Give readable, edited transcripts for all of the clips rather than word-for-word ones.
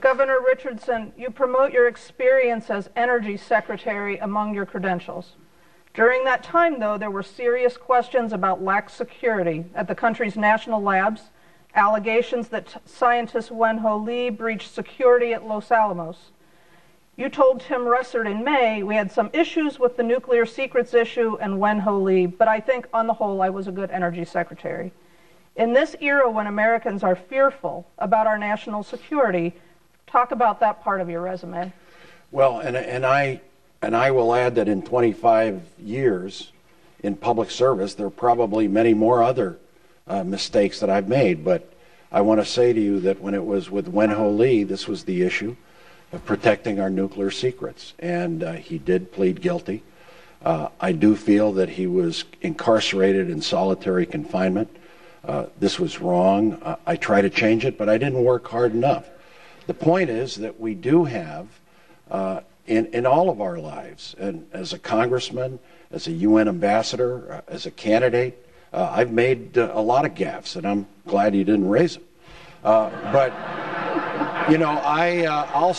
Governor Richardson, you promote your experience as Energy Secretary among your credentials. During that time, though, there were serious questions about lax security at the country's national labs, allegations that scientist Wen-Ho Lee breached security at Los Alamos. You told Tim Russert in May, we had some issues with the nuclear secrets issue and Wen-Ho Lee, but I think on the whole I was a good energy secretary. In this era when Americans are fearful about our national security, talk about that part of your resume. Well, and I will add that in 25 years in public service, there are probably many more other mistakes that I've made, but I want to say to you that when it was with Wen-Ho Lee, this was the issue of protecting our nuclear secrets, and he did plead guilty. I do feel that he was incarcerated in solitary confinement. This was wrong. I tried to change it, but I didn't work hard enough. The point is that we do have, in all of our lives, and as a congressman, as a UN ambassador, as a candidate, I've made a lot of gaffes, and I'm glad you didn't raise them. But you know, I'll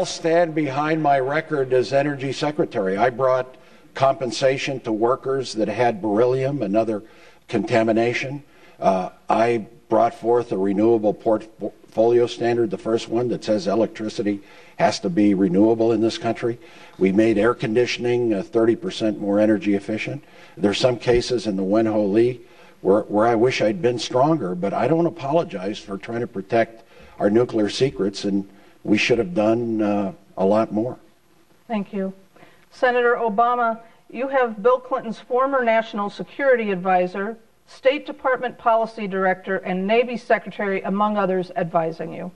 stand behind my record as Energy Secretary. I brought compensation to workers that had beryllium and other contamination. I brought forth a renewable portfolio standard, the first one that says electricity has to be renewable in this country. We made air conditioning 30% more energy efficient. There's some cases in the Wen-Ho Lee where I wish I'd been stronger, but I don't apologize for trying to protect our nuclear secrets, and we should have done a lot more. Thank you. Senator Obama, you have Bill Clinton's former national security advisor, State Department Policy Director, and Navy Secretary, among others, advising you.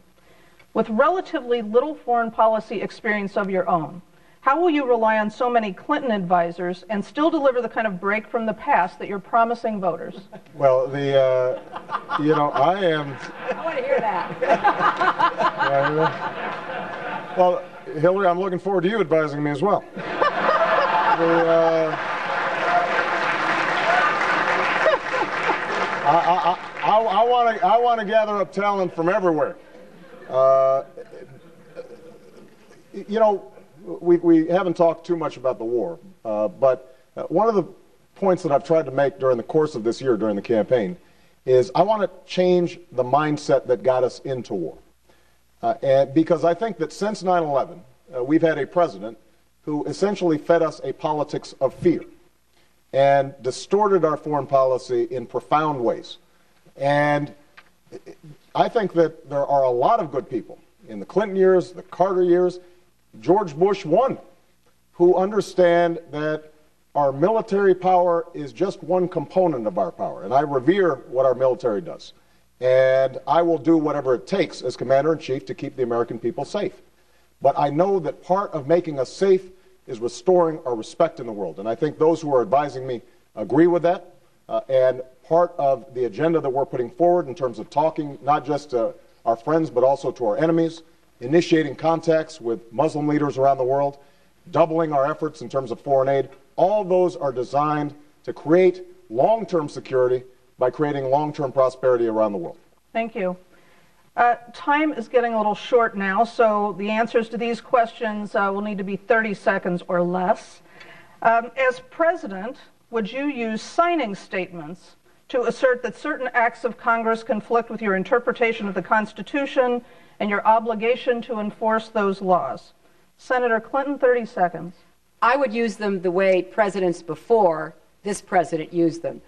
With relatively little foreign policy experience of your own, how will you rely on so many Clinton advisors and still deliver the kind of break from the past that you're promising voters? Well, you know, I am... I want to hear that. Well, Hillary, I'm looking forward to you advising me as well. I want to gather up talent from everywhere. You know, we haven't talked too much about the war, but one of the points that I've tried to make during the course of this year, during the campaign, is I want to change the mindset that got us into war. And because I think that since 9/11, we've had a president who essentially fed us a politics of fear and distorted our foreign policy in profound ways. And I think that there are a lot of good people in the Clinton years, the Carter years, George Bush 1, who understand that our military power is just one component of our power. And I revere what our military does. And I will do whatever it takes as Commander-in-Chief to keep the American people safe. But I know that part of making us safe is restoring our respect in the world. And I think those who are advising me agree with that. And part of the agenda that we're putting forward in terms of talking not just to our friends but also to our enemies, initiating contacts with Muslim leaders around the world, doubling our efforts in terms of foreign aid, all those are designed to create long-term security by creating long-term prosperity around the world. Thank you. Time is getting a little short now, so the answers to these questions will need to be 30 seconds or less. As president, would you use signing statements to assert that certain acts of Congress conflict with your interpretation of the Constitution and your obligation to enforce those laws? Senator Clinton, 30 seconds. I would use them the way presidents before this president used them.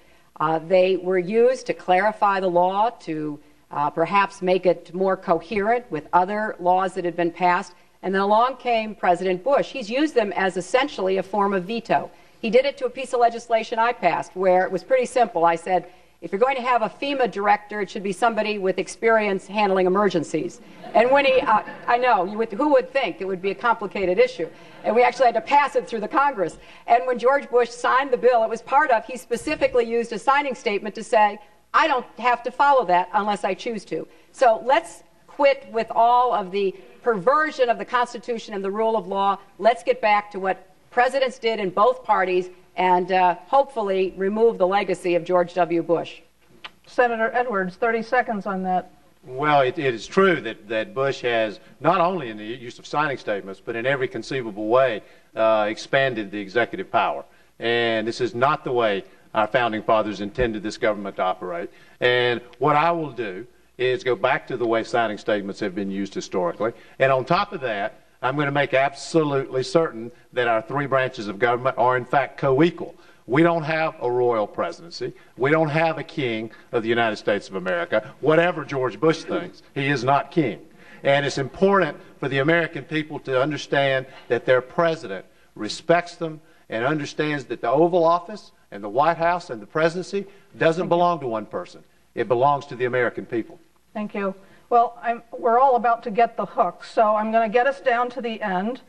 They were used to clarify the law, to perhaps make it more coherent with other laws that had been passed. And then along came President Bush. He's used them as essentially a form of veto. He did it to a piece of legislation I passed where it was pretty simple. I said, if you're going to have a FEMA director, it should be somebody with experience handling emergencies. And when he, I know, who would think it would be a complicated issue? And we actually had to pass it through the Congress. And when George Bush signed the bill, it was part of, he specifically used a signing statement to say, I don't have to follow that unless I choose to. So let's quit with all of the perversion of the Constitution and the rule of law. Let's get back to what presidents did in both parties, and hopefully remove the legacy of George W. Bush. Senator Edwards, 30 seconds on that. Well, it is true that Bush has, not only in the use of signing statements, but in every conceivable way, expanded the executive power. And this is not the way our founding fathers intended this government to operate. And what I will do is go back to the way signing statements have been used historically. And on top of that, I'm going to make absolutely certain that our three branches of government are in fact co-equal. We don't have a royal presidency. We don't have a king of the United States of America. Whatever George Bush thinks, he is not king. And it's important for the American people to understand that their president respects them and understands that the Oval Office and the White House and the presidency doesn't belong to one person. It belongs to the American people. Thank you. Well, we're all about to get the hook, so I'm going to get us down to the end.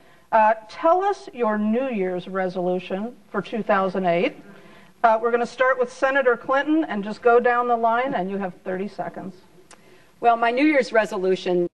Tell us your New Year's resolution for 2008. We're going to start with Senator Clinton and just go down the line, and you have 30 seconds. Well, my New Year's resolution